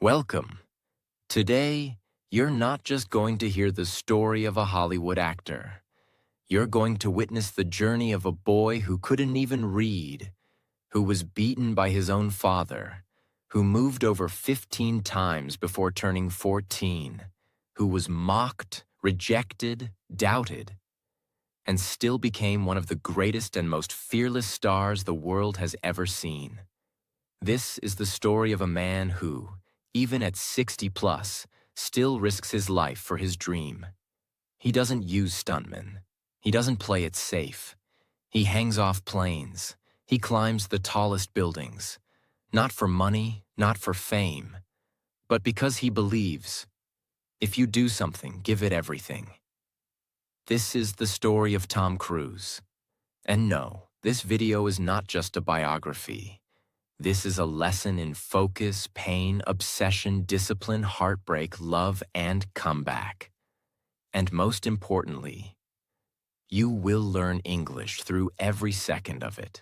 Welcome. Today, you're not just going to hear the story of a Hollywood actor. You're going to witness the journey of a boy who couldn't even read, who was beaten by his own father, who moved over 15 times before turning 14, who was mocked, rejected, doubted, and still became one of the greatest and most fearless stars the world has ever seen. This is the story of a man who, even at 60 plus, still risks his life for his dream. He doesn't use stuntmen. He doesn't play it safe. He hangs off planes. He climbs the tallest buildings. Not for money, not for fame, but because he believes. If you do something, give it everything. This is the story of Tom Cruise. And no, this video is not just a biography. This is a lesson in focus, pain, obsession, discipline, heartbreak, love, and comeback. And most importantly, you will learn English through every second of it.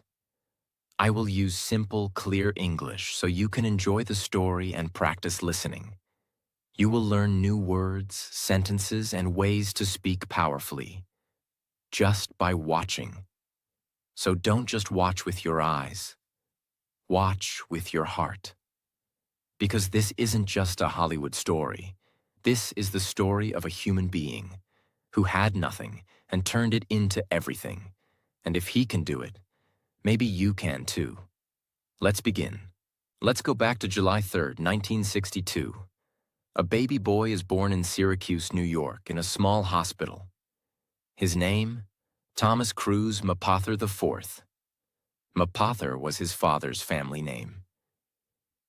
I will use simple, clear English so you can enjoy the story and practice listening. You will learn new words, sentences, and ways to speak powerfully, just by watching. So don't just watch with your eyes. Watch with your heart. Because this isn't just a Hollywood story. This is the story of a human being who had nothing and turned it into everything. And if he can do it, maybe you can too. Let's begin. Let's go back to July 3rd, 1962. A baby boy is born in Syracuse, New York, in a small hospital. His name? Thomas Cruise Mapother IV. Mapother was his father's family name.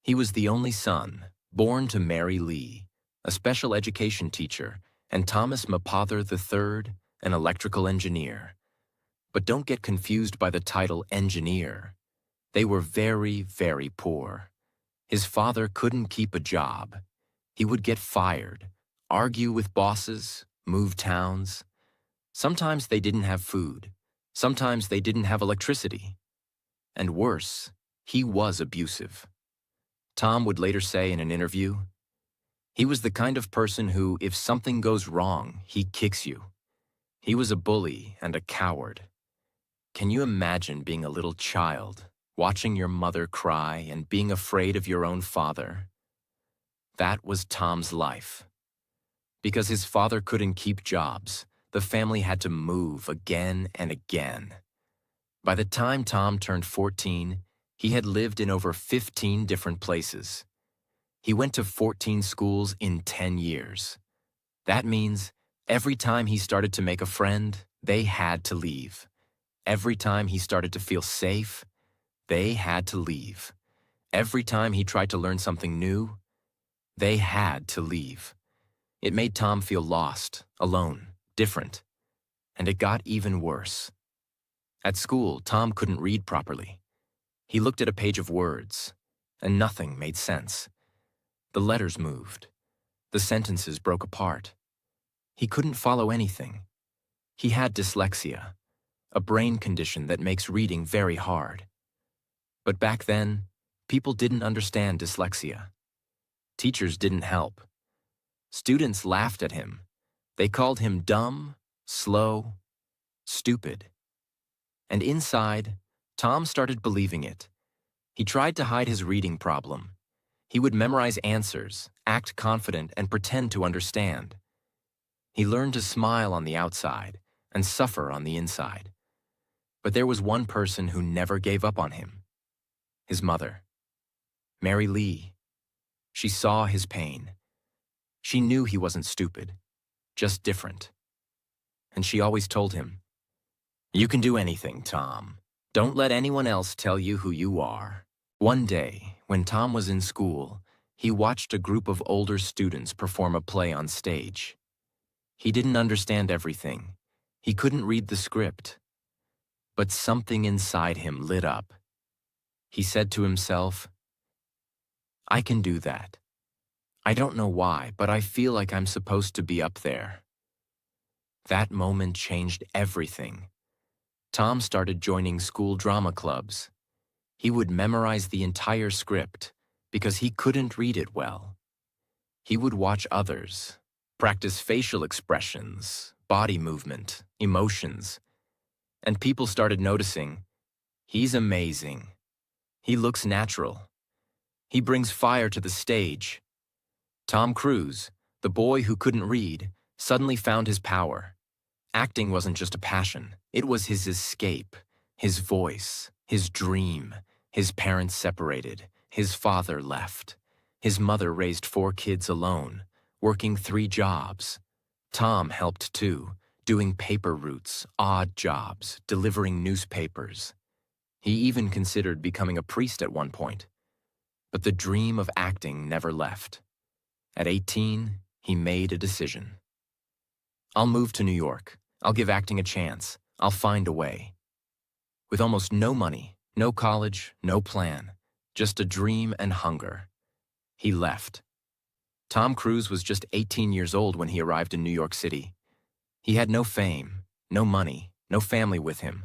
He was the only son, born to Mary Lee, a special education teacher, and Thomas Mapother III, an electrical engineer. But don't get confused by the title engineer. They were very, very poor. His father couldn't keep a job. He would get fired, argue with bosses, move towns. Sometimes they didn't have food. Sometimes they didn't have electricity. And worse, he was abusive. Tom would later say in an interview, he was the kind of person who, if something goes wrong, he kicks you. He was a bully and a coward. Can you imagine being a little child, watching your mother cry and being afraid of your own father? That was Tom's life. Because his father couldn't keep jobs, the family had to move again and again. By the time Tom turned 14, he had lived in over 15 different places. He went to 14 schools in 10 years. That means every time he started to make a friend, they had to leave. Every time he started to feel safe, they had to leave. Every time he tried to learn something new, they had to leave. It made Tom feel lost, alone, different. And it got even worse. At school, Tom couldn't read properly. He looked at a page of words, and nothing made sense. The letters moved. The sentences broke apart. He couldn't follow anything. He had dyslexia, a brain condition that makes reading very hard. But back then, people didn't understand dyslexia. Teachers didn't help. Students laughed at him. They called him dumb, slow, stupid. And inside, Tom started believing it. He tried to hide his reading problem. He would memorize answers, act confident, and pretend to understand. He learned to smile on the outside and suffer on the inside. But there was one person who never gave up on him. His mother. Mary Lee. She saw his pain. She knew he wasn't stupid, just different. And she always told him, "You can do anything, Tom. Don't let anyone else tell you who you are." One day, when Tom was in school, he watched a group of older students perform a play on stage. He didn't understand everything. He couldn't read the script. But something inside him lit up. He said to himself, "I can do that. I don't know why, but I feel like I'm supposed to be up there." That moment changed everything. Tom started joining school drama clubs. He would memorize the entire script because he couldn't read it well. He would watch others, practice facial expressions, body movement, emotions, and people started noticing, he's amazing. He looks natural. He brings fire to the stage. Tom Cruise, the boy who couldn't read, suddenly found his power. Acting wasn't just a passion, it was his escape, his voice, his dream. His parents separated, his father left. His mother raised 4 kids alone, working 3 jobs. Tom helped too, doing paper routes, odd jobs, delivering newspapers. He even considered becoming a priest at one point. But the dream of acting never left. At 18, he made a decision. I'll move to New York. I'll give acting a chance. I'll find a way. With almost no money, no college, no plan, just a dream and hunger, he left. Tom Cruise was just 18 years old when he arrived in New York City. He had no fame, no money, no family with him.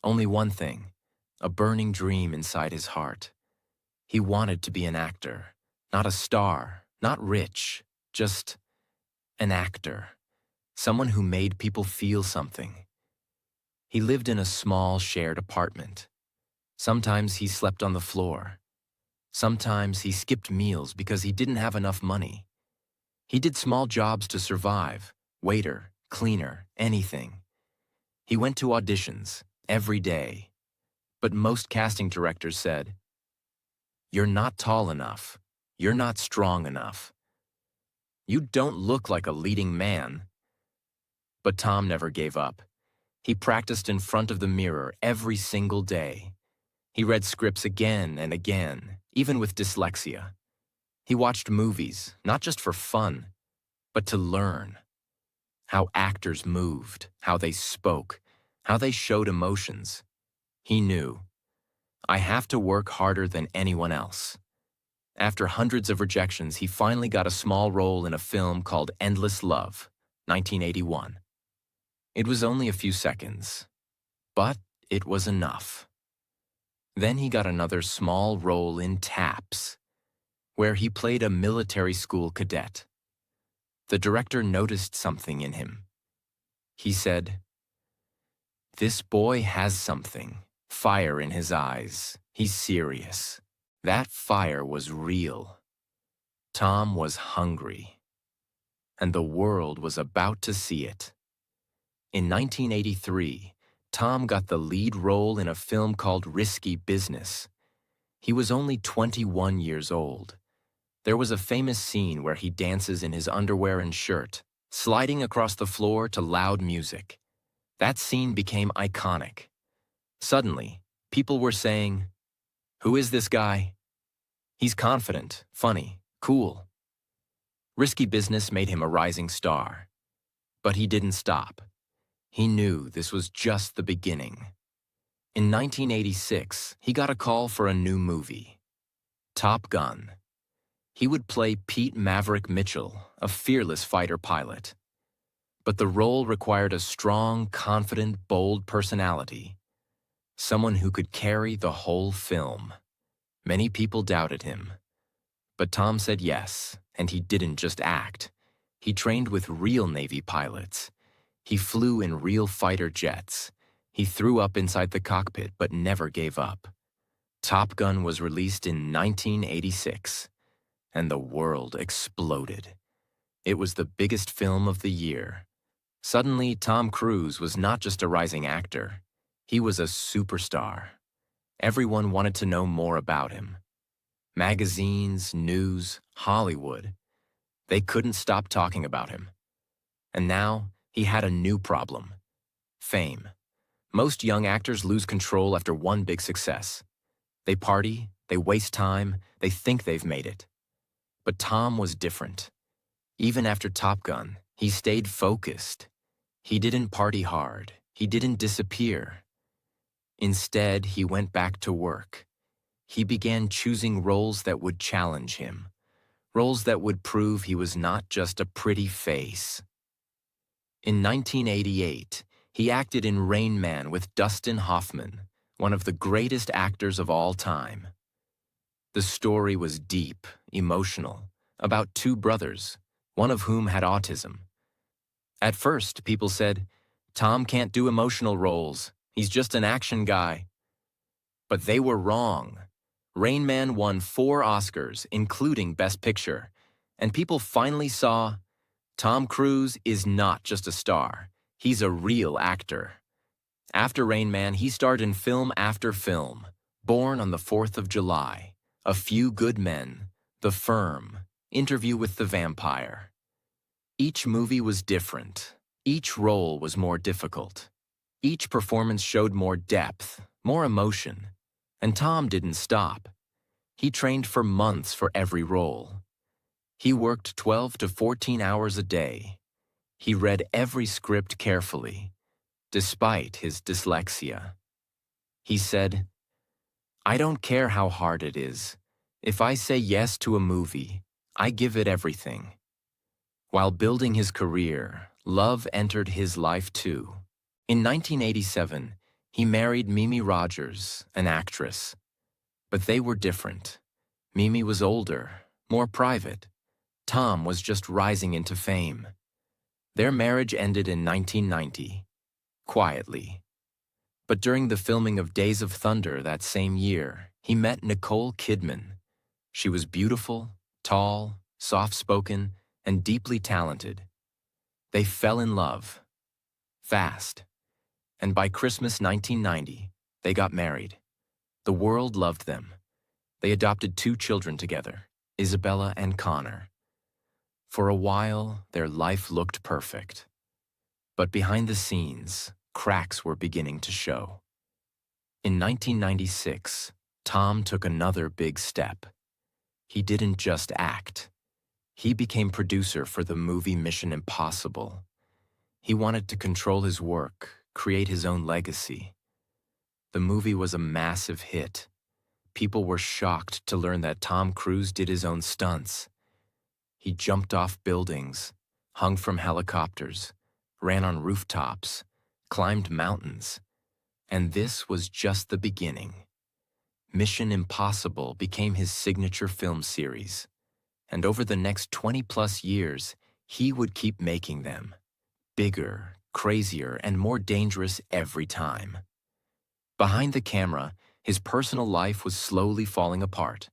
Only one thing, a burning dream inside his heart. He wanted to be an actor, not a star, not rich, just an actor. Someone who made people feel something. He lived in a small shared apartment. Sometimes he slept on the floor. Sometimes he skipped meals because he didn't have enough money. He did small jobs to survive, waiter, cleaner, anything. He went to auditions every day. But most casting directors said, "You're not tall enough. You're not strong enough. You don't look like a leading man." But Tom never gave up. He practiced in front of the mirror every single day. He read scripts again and again, even with dyslexia. He watched movies, not just for fun, but to learn. How actors moved, how they spoke, how they showed emotions. He knew, I have to work harder than anyone else. After hundreds of rejections, he finally got a small role in a film called Endless Love, 1981. It was only a few seconds, but it was enough. Then he got another small role in Taps, where he played a military school cadet. The director noticed something in him. He said, "This boy has something, fire in his eyes. He's serious." That fire was real. Tom was hungry, and the world was about to see it. In 1983, Tom got the lead role in a film called Risky Business. He was only 21 years old. There was a famous scene where he dances in his underwear and shirt, sliding across the floor to loud music. That scene became iconic. Suddenly, people were saying, "Who is this guy? He's confident, funny, cool." Risky Business made him a rising star. But he didn't stop. He knew this was just the beginning. In 1986, he got a call for a new movie, Top Gun. He would play Pete Maverick Mitchell, a fearless fighter pilot. But the role required a strong, confident, bold personality. Someone who could carry the whole film. Many people doubted him. But Tom said yes, and he didn't just act. He trained with real Navy pilots. He flew in real fighter jets. He threw up inside the cockpit but never gave up. Top Gun was released in 1986, and the world exploded. It was the biggest film of the year. Suddenly, Tom Cruise was not just a rising actor. He was a superstar. Everyone wanted to know more about him. Magazines, news, Hollywood. They couldn't stop talking about him. And now, he had a new problem. Fame. Most young actors lose control after one big success. They party, they waste time, they think they've made it. But Tom was different. Even after Top Gun, he stayed focused. He didn't party hard. He didn't disappear. Instead, he went back to work. He began choosing roles that would challenge him, roles that would prove he was not just a pretty face. In 1988, he acted in Rain Man with Dustin Hoffman, one of the greatest actors of all time. The story was deep, emotional, about two brothers, one of whom had autism. At first, people said, Tom can't do emotional roles. He's just an action guy. But they were wrong. Rain Man won 4 Oscars, including Best Picture, and people finally saw Tom Cruise is not just a star. He's a real actor. After Rain Man, he starred in film after film. Born on the 4th of July, A Few Good Men, The Firm, Interview with the Vampire. Each movie was different. Each role was more difficult. Each performance showed more depth, more emotion. And Tom didn't stop. He trained for months for every role. He worked 12 to 14 hours a day. He read every script carefully, despite his dyslexia. He said, I don't care how hard it is. If I say yes to a movie, I give it everything. While building his career, love entered his life too. In 1987, he married Mimi Rogers, an actress. But they were different. Mimi was older, more private. Tom was just rising into fame. Their marriage ended in 1990, quietly. But during the filming of Days of Thunder that same year, he met Nicole Kidman. She was beautiful, tall, soft-spoken, and deeply talented. They fell in love, fast. And by Christmas 1990, they got married. The world loved them. They adopted 2 children together, Isabella and Connor. For a while, their life looked perfect. But behind the scenes, cracks were beginning to show. In 1996, Tom took another big step. He didn't just act. He became producer for the movie Mission Impossible. He wanted to control his work, create his own legacy. The movie was a massive hit. People were shocked to learn that Tom Cruise did his own stunts. He jumped off buildings, hung from helicopters, ran on rooftops, climbed mountains. And this was just the beginning. Mission Impossible became his signature film series. And over the next 20-plus years, he would keep making them. Bigger, crazier, and more dangerous every time. Behind the camera, his personal life was slowly falling apart.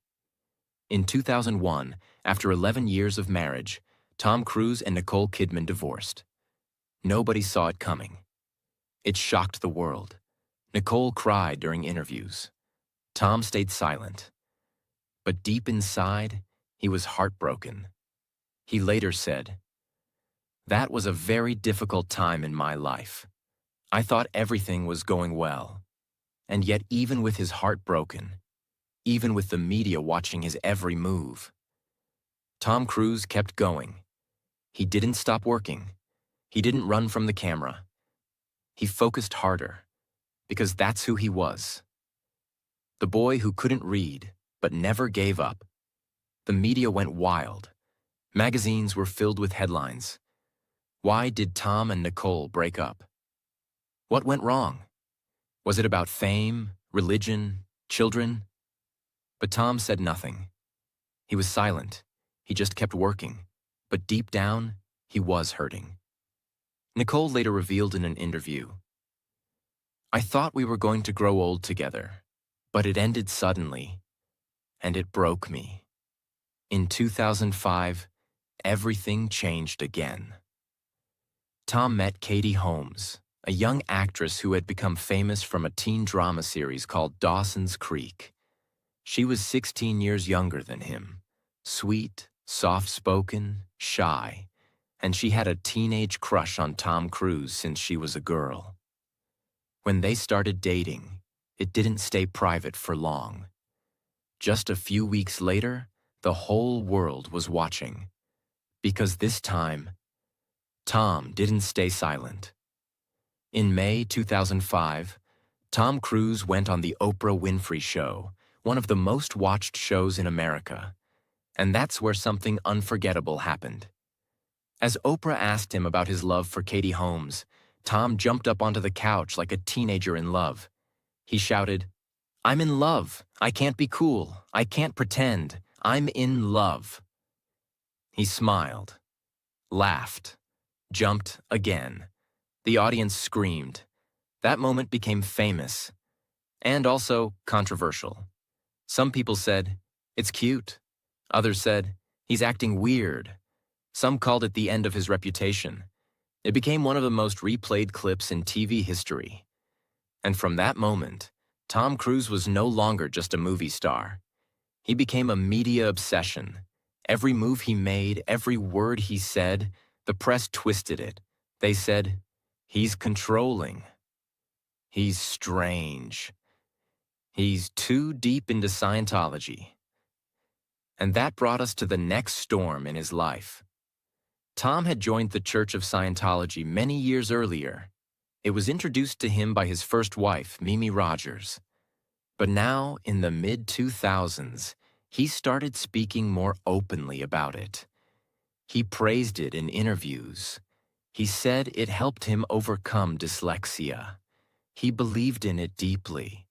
In 2001, after 11 years of marriage, Tom Cruise and Nicole Kidman divorced. Nobody saw it coming. It shocked the world. Nicole cried during interviews. Tom stayed silent. But deep inside, he was heartbroken. He later said, "That was a very difficult time in my life. I thought everything was going well. And yet even with his heart broken, even with the media watching his every move, Tom Cruise kept going. He didn't stop working. He didn't run from the camera. He focused harder, because that's who he was. The boy who couldn't read, but never gave up. The media went wild. Magazines were filled with headlines. Why did Tom and Nicole break up? What went wrong? Was it about fame, religion, children? But Tom said nothing. He was silent. He just kept working. But deep down, he was hurting. Nicole later revealed in an interview, "I thought we were going to grow old together, but it ended suddenly, and it broke me." In 2005, everything changed again. Tom met Katie Holmes, a young actress who had become famous from a teen drama series called Dawson's Creek. She was 16 years younger than him, sweet, soft-spoken, shy, and she had a teenage crush on Tom Cruise since she was a girl. When they started dating, it didn't stay private for long. Just a few weeks later, the whole world was watching. Because this time, Tom didn't stay silent. In May 2005, Tom Cruise went on the Oprah Winfrey Show, one of the most watched shows in America. And that's where something unforgettable happened. As Oprah asked him about his love for Katie Holmes, Tom jumped up onto the couch like a teenager in love. He shouted, "I'm in love. I can't be cool. I can't pretend. I'm in love." He smiled, laughed, jumped again. The audience screamed. That moment became famous and also controversial. Some people said, "It's cute." Others said, "He's acting weird." Some called it the end of his reputation. It became one of the most replayed clips in TV history. And from that moment, Tom Cruise was no longer just a movie star. He became a media obsession. Every move he made, every word he said, the press twisted it. They said, "He's controlling. He's strange. He's too deep into Scientology." And that brought us to the next storm in his life. Tom had joined the Church of Scientology many years earlier. It was introduced to him by his first wife, Mimi Rogers. But now, in the mid-2000s, he started speaking more openly about it. He praised it in interviews. He said it helped him overcome dyslexia. He believed in it deeply.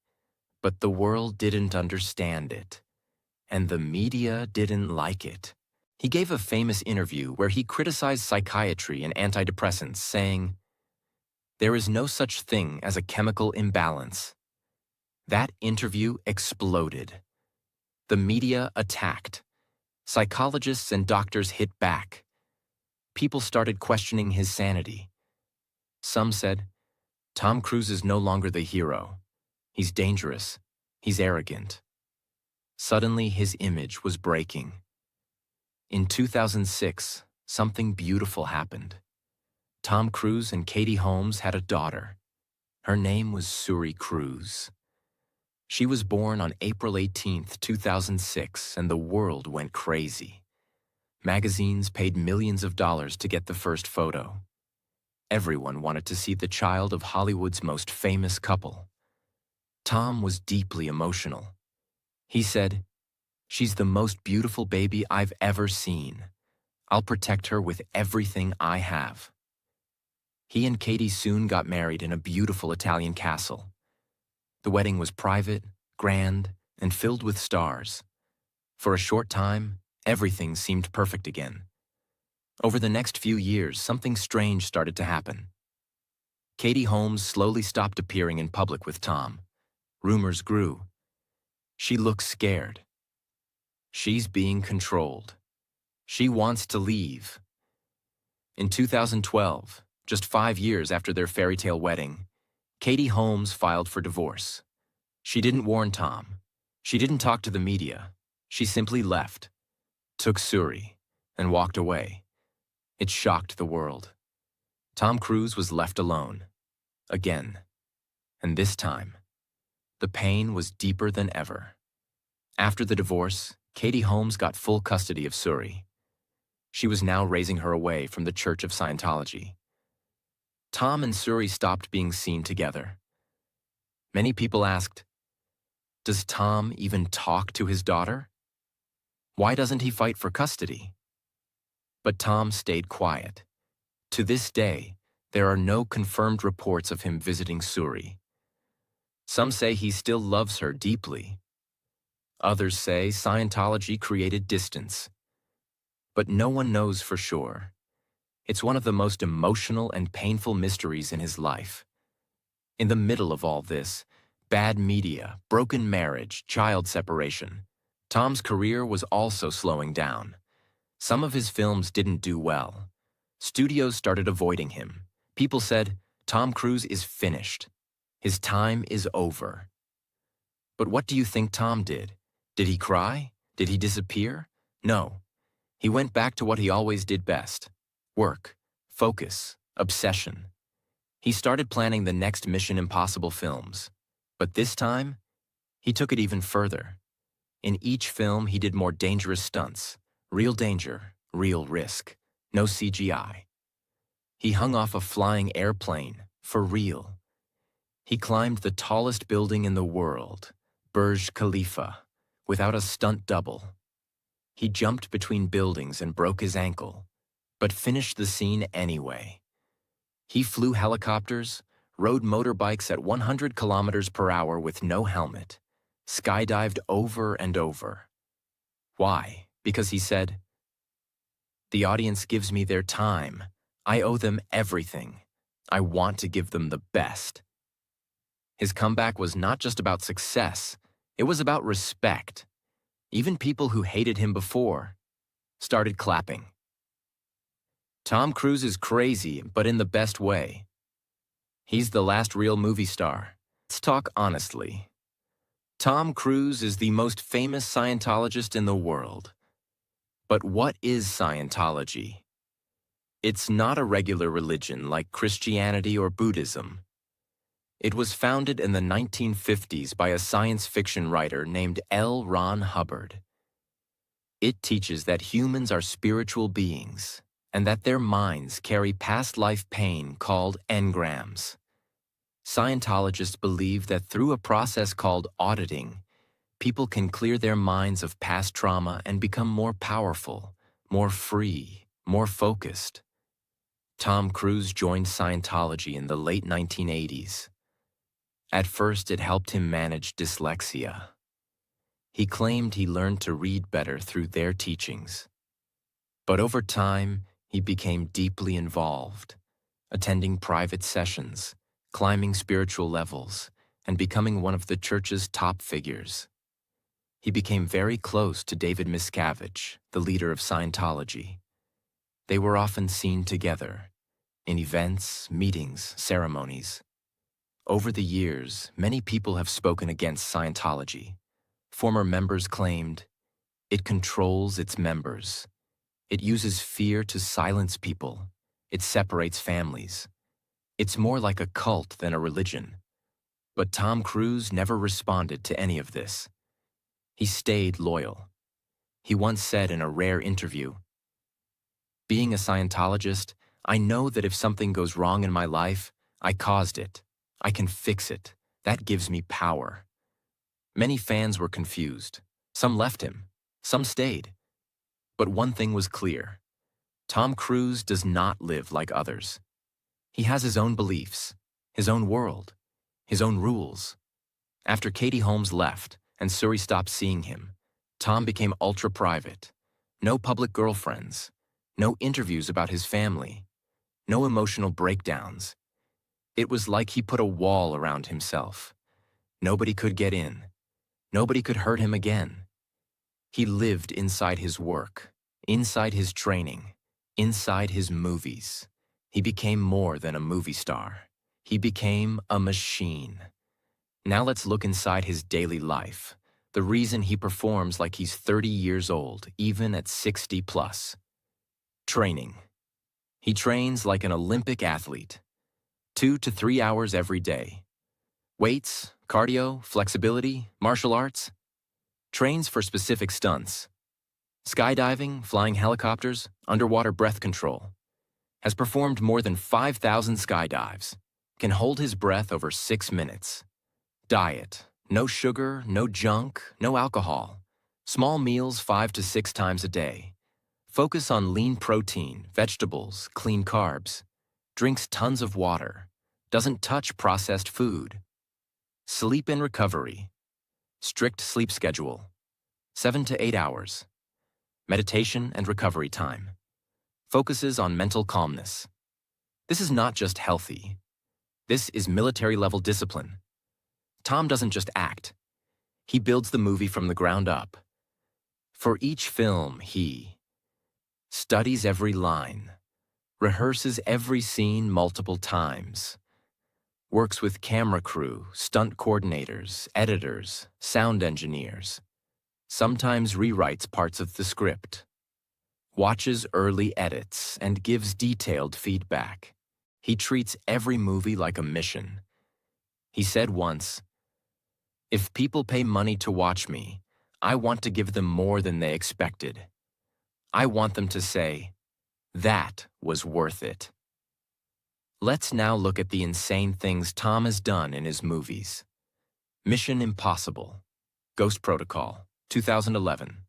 But the world didn't understand it. And the media didn't like it. He gave a famous interview where he criticized psychiatry and antidepressants, saying, "There is no such thing as a chemical imbalance." That interview exploded. The media attacked. Psychologists and doctors hit back. People started questioning his sanity. Some said, "Tom Cruise is no longer the hero. He's dangerous. He's arrogant." Suddenly, his image was breaking. In 2006, something beautiful happened. Tom Cruise and Katie Holmes had a daughter. Her name was Suri Cruise. She was born on April 18, 2006, and the world went crazy. Magazines paid millions of dollars to get the first photo. Everyone wanted to see the child of Hollywood's most famous couple. Tom was deeply emotional. He said, "She's the most beautiful baby I've ever seen. I'll protect her with everything I have." He and Katie soon got married in a beautiful Italian castle. The wedding was private, grand, and filled with stars. For a short time, everything seemed perfect again. Over the next few years, something strange started to happen. Katie Holmes slowly stopped appearing in public with Tom. Rumors grew. She looks scared. She's being controlled. She wants to leave. In 2012, just 5 years after their fairy tale wedding, Katie Holmes filed for divorce. She didn't warn Tom. She didn't talk to the media. She simply left, took Suri, and walked away. It shocked the world. Tom Cruise was left alone. Again. And this time, the pain was deeper than ever. After the divorce, Katie Holmes got full custody of Suri. She was now raising her away from the Church of Scientology. Tom and Suri stopped being seen together. Many people asked, does Tom even talk to his daughter? Why doesn't he fight for custody? But Tom stayed quiet. To this day, there are no confirmed reports of him visiting Suri. Some say he still loves her deeply. Others say Scientology created distance. But no one knows for sure. It's one of the most emotional and painful mysteries in his life. In the middle of all this, bad media, broken marriage, child separation, Tom's career was also slowing down. Some of his films didn't do well. Studios started avoiding him. People said, "Tom Cruise is finished. His time is over." But what do you think Tom did? Did he cry? Did he disappear? No. He went back to what he always did best: work, focus, obsession. He started planning the next Mission Impossible films. But this time, he took it even further. In each film, he did more dangerous stunts. Real danger, real risk. No CGI. He hung off a flying airplane, for real. He climbed the tallest building in the world, Burj Khalifa, without a stunt double. He jumped between buildings and broke his ankle, but finished the scene anyway. He flew helicopters, rode motorbikes at 100 kilometers per hour with no helmet, skydived over and over. Why? Because he said, The audience gives me their time. I owe them everything. I want to give them the best. His comeback was not just about success, it was about respect. Even people who hated him before started clapping. Tom Cruise is crazy, but in the best way. He's the last real movie star. Let's talk honestly. Tom Cruise is the most famous Scientologist in the world. But what is Scientology? It's not a regular religion like Christianity or Buddhism. It was founded in the 1950s by a science fiction writer named L. Ron Hubbard. It teaches that humans are spiritual beings and that their minds carry past life pain called engrams. Scientologists believe that through a process called auditing, people can clear their minds of past trauma and become more powerful, more free, more focused. Tom Cruise joined Scientology in the late 1980s. At first, it helped him manage dyslexia. He claimed he learned to read better through their teachings. But over time, he became deeply involved, attending private sessions, climbing spiritual levels, and becoming one of the church's top figures. He became very close to David Miscavige, the leader of Scientology. They were often seen together, in events, meetings, ceremonies. Over the years, many people have spoken against Scientology. Former members claimed, "It controls its members. It uses fear to silence people. It separates families. It's more like a cult than a religion." But Tom Cruise never responded to any of this. He stayed loyal. He once said in a rare interview, "Being a Scientologist, I know that if something goes wrong in my life, I caused it. I can fix it. That gives me power." Many fans were confused. Some left him. Some stayed. But one thing was clear. Tom Cruise does not live like others. He has his own beliefs, his own world, his own rules. After Katie Holmes left and Suri stopped seeing him, Tom became ultra-private. No public girlfriends, no interviews about his family, no emotional breakdowns. It was like he put a wall around himself. Nobody could get in. Nobody could hurt him again. He lived inside his work, inside his training, inside his movies. He became more than a movie star. He became a machine. Now let's look inside his daily life, the reason he performs like he's 30 years old, even at 60 plus. Training. He trains like an Olympic athlete, 2 to 3 hours every day. Weights, cardio, flexibility, martial arts. Trains for specific stunts. Skydiving, flying helicopters, underwater breath control. Has performed more than 5,000 skydives. Can hold his breath over 6 minutes. Diet. No sugar, no junk, no alcohol. Small meals 5 to 6 times a day. Focus on lean protein, vegetables, clean carbs. Drinks tons of water. Doesn't touch processed food. Sleep and recovery. Strict sleep schedule. 7 to 8 hours. Meditation and recovery time. Focuses on mental calmness. This is not just healthy. This is military-level discipline. Tom doesn't just act. He builds the movie from the ground up. For each film, he studies every line, rehearses every scene multiple times, works with camera crew, stunt coordinators, editors, sound engineers, sometimes rewrites parts of the script, watches early edits, and gives detailed feedback. He treats every movie like a mission. He said once, "If people pay money to watch me, I want to give them more than they expected. I want them to say, 'That was worth it.'" Let's now look at the insane things Tom has done in his movies. Mission Impossible, Ghost Protocol, 2011.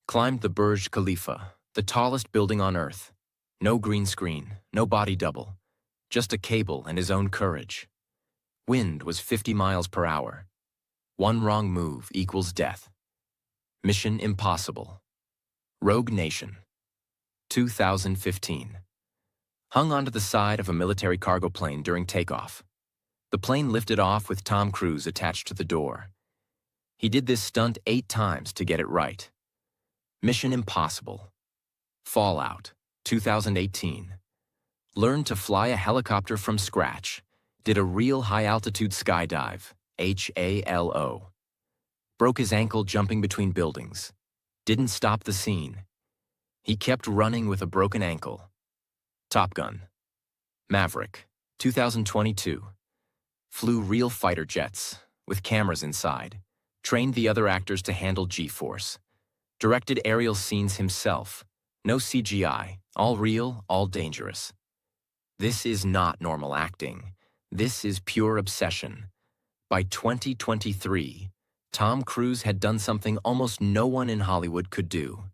Climbed the Burj Khalifa, the tallest building on Earth. No green screen, no body double, just a cable and his own courage. Wind was 50 miles per hour. One wrong move equals death. Mission Impossible. Rogue Nation. 2015. Hung onto the side of a military cargo plane during takeoff. The plane lifted off with Tom Cruise attached to the door. He did this stunt 8 times to get it right. Mission Impossible. Fallout, 2018. Learned to fly a helicopter from scratch. Did a real high-altitude skydive, HALO. Broke his ankle jumping between buildings. Didn't stop the scene. He kept running with a broken ankle. Top Gun. Maverick, 2022. Flew real fighter jets, with cameras inside. Trained the other actors to handle G-force. Directed aerial scenes himself. No CGI, all real, all dangerous. This is not normal acting. This is pure obsession. By 2023, Tom Cruise had done something almost no one in Hollywood could do.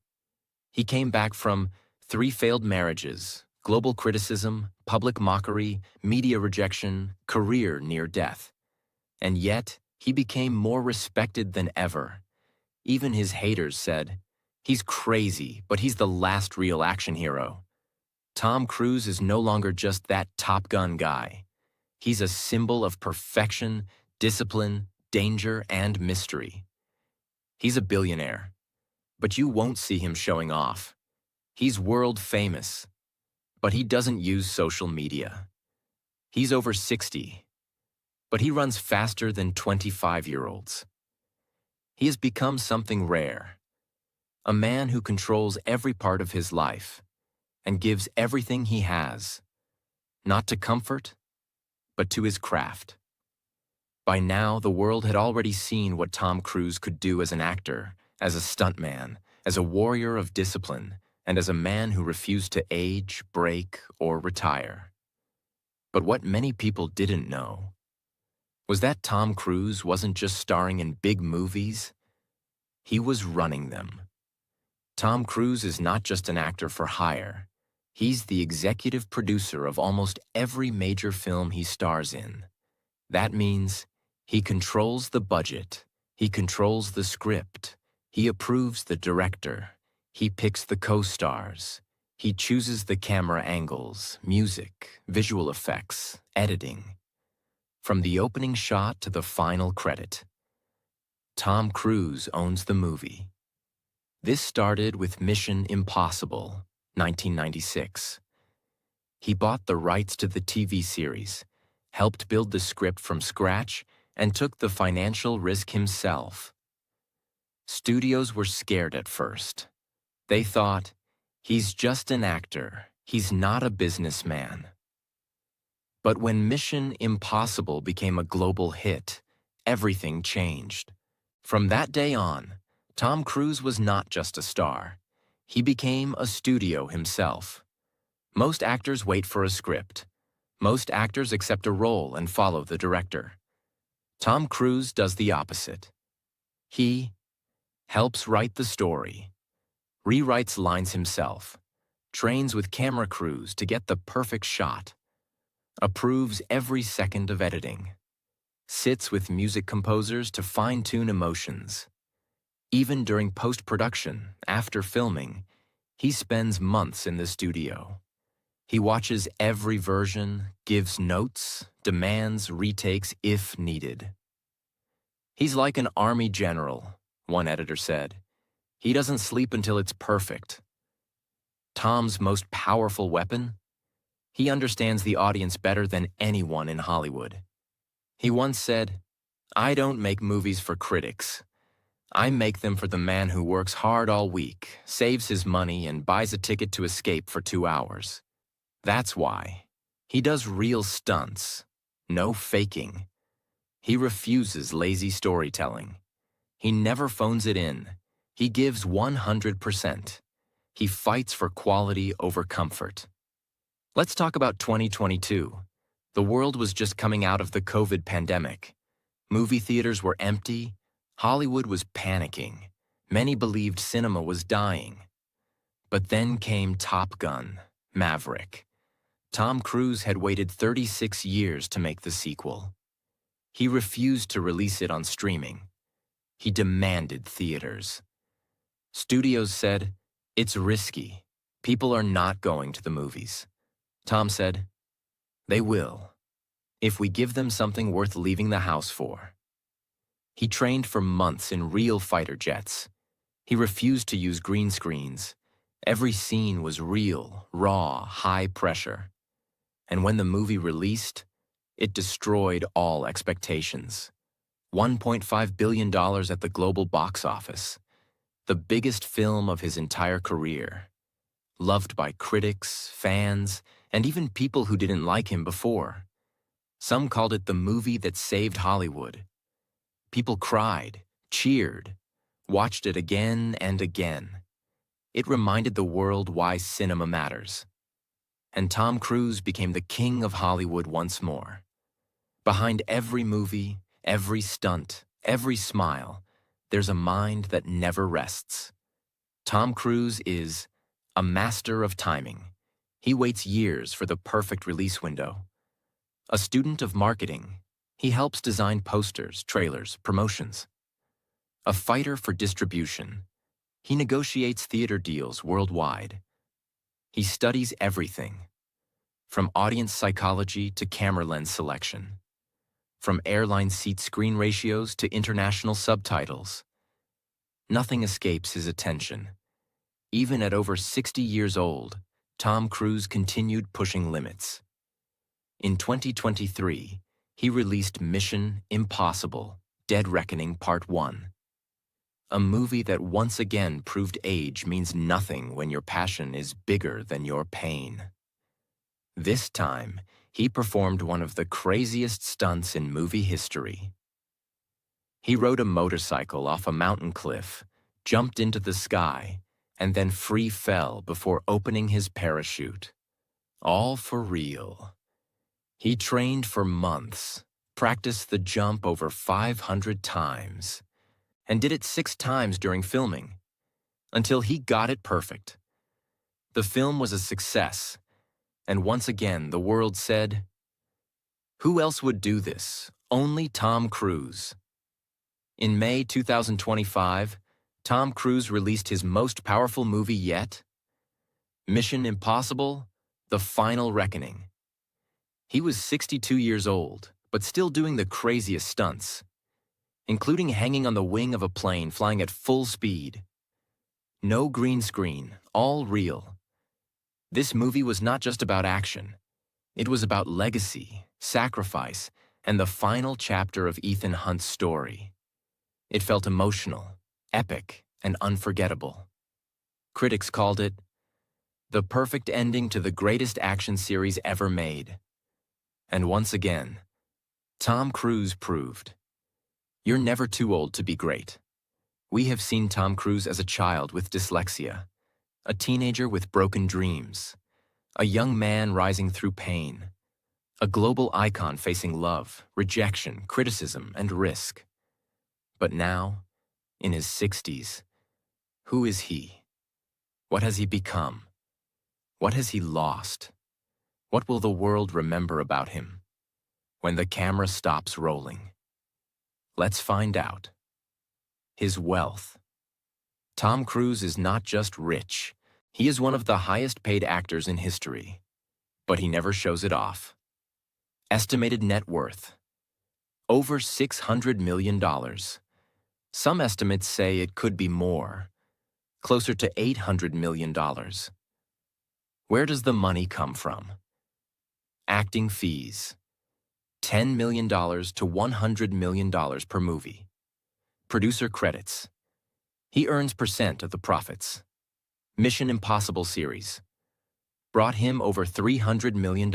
He came back from 3 failed marriages, global criticism, public mockery, media rejection, career near death. And yet, he became more respected than ever. Even his haters said, "He's crazy, but he's the last real action hero." Tom Cruise is no longer just that Top Gun guy. He's a symbol of perfection, discipline, danger, and mystery. He's a billionaire, but you won't see him showing off. He's world famous, but he doesn't use social media. He's over 60, but he runs faster than 25-year-olds. He has become something rare, a man who controls every part of his life and gives everything he has, not to comfort, but to his craft. By now, the world had already seen what Tom Cruise could do as an actor, as a stuntman, as a warrior of discipline, and as a man who refused to age, break, or retire. But what many people didn't know was that Tom Cruise wasn't just starring in big movies, he was running them. Tom Cruise is not just an actor for hire. He's the executive producer of almost every major film he stars in. That means he controls the budget, he controls the script, he approves the director, he picks the co-stars, he chooses the camera angles, music, visual effects, editing. From the opening shot to the final credit, Tom Cruise owns the movie. This started with Mission Impossible, 1996. He bought the rights to the TV series, helped build the script from scratch, and took the financial risk himself. Studios were scared at first. They thought, he's just an actor, he's not a businessman. But when Mission Impossible became a global hit, everything changed. From that day on, Tom Cruise was not just a star. He became a studio himself. Most actors wait for a script. Most actors accept a role and follow the director. Tom Cruise does the opposite. He helps write the story, rewrites lines himself, trains with camera crews to get the perfect shot, approves every second of editing, sits with music composers to fine-tune emotions. Even during post-production, after filming, he spends months in the studio. He watches every version, gives notes, demands retakes if needed. He's like an army general, one editor said. He doesn't sleep until it's perfect. Tom's most powerful weapon? He understands the audience better than anyone in Hollywood. He once said, "I don't make movies for critics. I make them for the man who works hard all week, saves his money, and buys a ticket to escape for 2 hours. That's why. He does real stunts. No faking. He refuses lazy storytelling. He never phones it in. He gives 100%. He fights for quality over comfort." Let's talk about 2022. The world was just coming out of the COVID pandemic. Movie theaters were empty. Hollywood was panicking. Many believed cinema was dying. But then came Top Gun, Maverick. Tom Cruise had waited 36 years to make the sequel. He refused to release it on streaming. He demanded theaters. Studios said, "It's risky. People are not going to the movies. Tom said, "They will, if we give them something worth leaving the house for." He trained for months in real fighter jets. He refused to use green screens. Every scene was real, raw, high pressure. And when the movie released, it destroyed all expectations. $1.5 billion at the global box office. The biggest film of his entire career. Loved by critics, fans, and even people who didn't like him before. Some called it the movie that saved Hollywood. People cried, cheered, watched it again and again. It reminded the world why cinema matters. And Tom Cruise became the king of Hollywood once more. Behind every movie, every stunt, every smile, there's a mind that never rests. Tom Cruise is a master of timing. He waits years for the perfect release window. A student of marketing, he helps design posters, trailers, promotions. A fighter for distribution, he negotiates theater deals worldwide. He studies everything, from audience psychology to camera lens selection, from airline seat screen ratios to international subtitles. Nothing escapes his attention. Even at over 60 years old, Tom Cruise continued pushing limits. In 2023, he released Mission: Impossible – Dead Reckoning Part 1. A movie that once again proved age means nothing when your passion is bigger than your pain. This time, he performed one of the craziest stunts in movie history. He rode a motorcycle off a mountain cliff, jumped into the sky, and then free fell before opening his parachute. All for real. He trained for months, practiced the jump over 500 times, and did it 6 times during filming, until he got it perfect. The film was a success, and once again the world said, "Who else would do this? Only Tom Cruise." In May 2025, Tom Cruise released his most powerful movie yet, Mission: Impossible – The Final Reckoning. He was 62 years old, but still doing the craziest stunts, including hanging on the wing of a plane flying at full speed. No green screen, all real. This movie was not just about action. It was about legacy, sacrifice, and the final chapter of Ethan Hunt's story. It felt emotional, epic, and unforgettable. Critics called it the perfect ending to the greatest action series ever made. And once again, Tom Cruise proved, you're never too old to be great. We have seen Tom Cruise as a child with dyslexia, a teenager with broken dreams, a young man rising through pain, a global icon facing love, rejection, criticism, and risk. But now, in his 60s, who is he? What has he become? What has he lost? What will the world remember about him when the camera stops rolling? Let's find out. His wealth. Tom Cruise is not just rich. He is one of the highest paid actors in history, but he never shows it off. Estimated net worth: over $600 million. Some estimates say it could be more, closer to $800 million. Where does the money come from? Acting fees: $10 million to $100 million per movie. Producer credits: he earns % of the profits. Mission: Impossible series brought him over $300 million.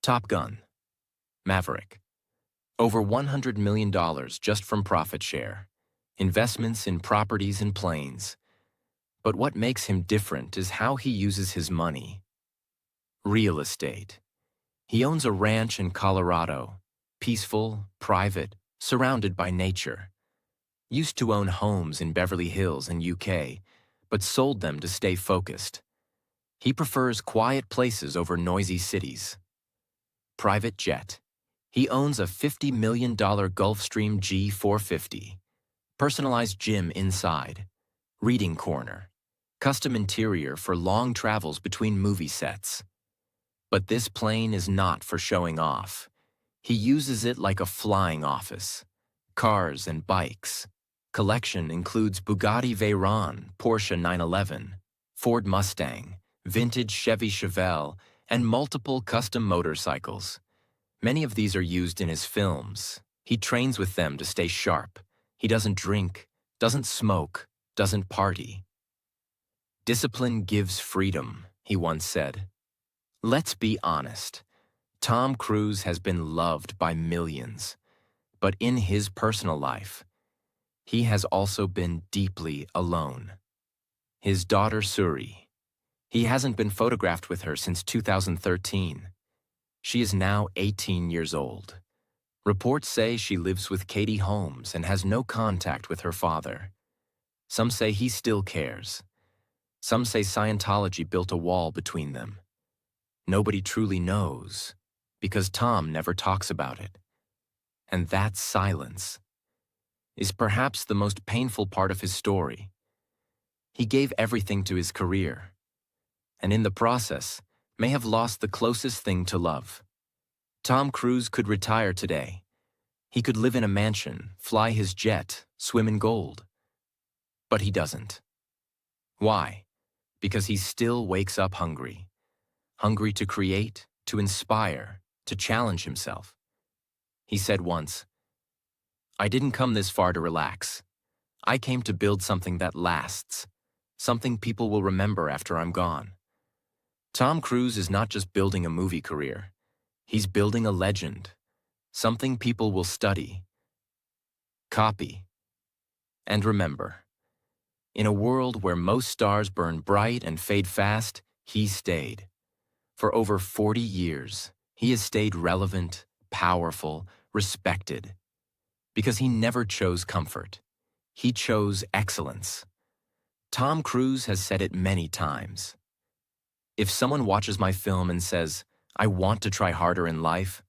Top Gun: Maverick, over $100 million just from profit share, investments in properties and planes. But what makes him different is how he uses his money. Real estate. He owns a ranch in Colorado, peaceful, private, surrounded by nature. Used to own homes in Beverly Hills and UK, but sold them to stay focused. He prefers quiet places over noisy cities. Private jet. He owns a $50 million Gulfstream G450. Personalized gym inside. Reading corner. custom interior for long travels between movie sets. But this plane is not for showing off. He uses it like a flying office. Cars and bikes. Collection includes Bugatti Veyron, Porsche 911, Ford Mustang, vintage Chevy Chevelle, and multiple custom motorcycles. Many of these are used in his films. He trains with them to stay sharp. He doesn't drink, doesn't smoke, doesn't party. Discipline gives freedom, he once said. Let's be honest. Tom Cruise has been loved by millions. But in his personal life, he has also been deeply alone. His daughter Suri. He hasn't been photographed with her since 2013. She is now 18 years old. Reports say she lives with Katie Holmes and has no contact with her father. Some say he still cares. Some say Scientology built a wall between them. Nobody truly knows, because Tom never talks about it. And that silence is perhaps the most painful part of his story. He gave everything to his career, and in the process, may have lost the closest thing to love. Tom Cruise could retire today. He could live in a mansion, fly his jet, swim in gold. But he doesn't. Why? Because he still wakes up hungry. Hungry to create, to inspire, to challenge himself. He said once, "I didn't come this far to relax. I came to build something that lasts, something people will remember after I'm gone." Tom Cruise is not just building a movie career. He's building a legend, something people will study, copy, and remember. In a world where most stars burn bright and fade fast, he stayed. For over 40 years, he has stayed relevant, powerful, respected. Because he never chose comfort. He chose excellence. Tom Cruise has said it many times. If someone watches my film and says, "I want to try harder in life,"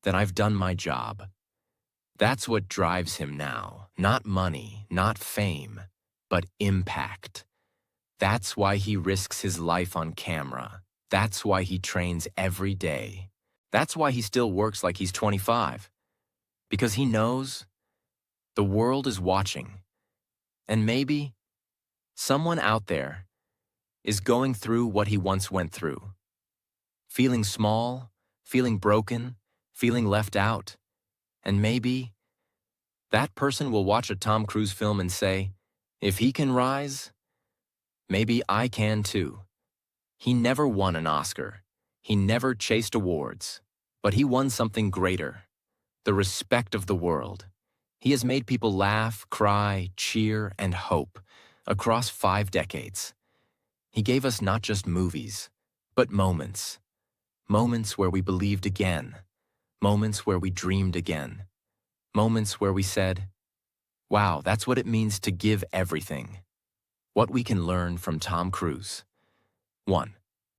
then I've done my job. That's what drives him now. Not money, not fame, but impact. That's why he risks his life on camera. That's why he trains every day. That's why he still works like he's 25. Because he knows the world is watching. And maybe someone out there is going through what he once went through. Feeling small, feeling broken, feeling left out. And maybe that person will watch a Tom Cruise film and say, "If he can rise, maybe I can too." He never won an Oscar. He never chased awards. But he won something greater, the respect of the world. He has made people laugh, cry, cheer, and hope across 5 decades. He gave us not just movies, but moments. Moments where we believed again. Moments where we dreamed again. Moments where we said, "Wow, that's what it means to give everything." What we can learn from Tom Cruise. 1.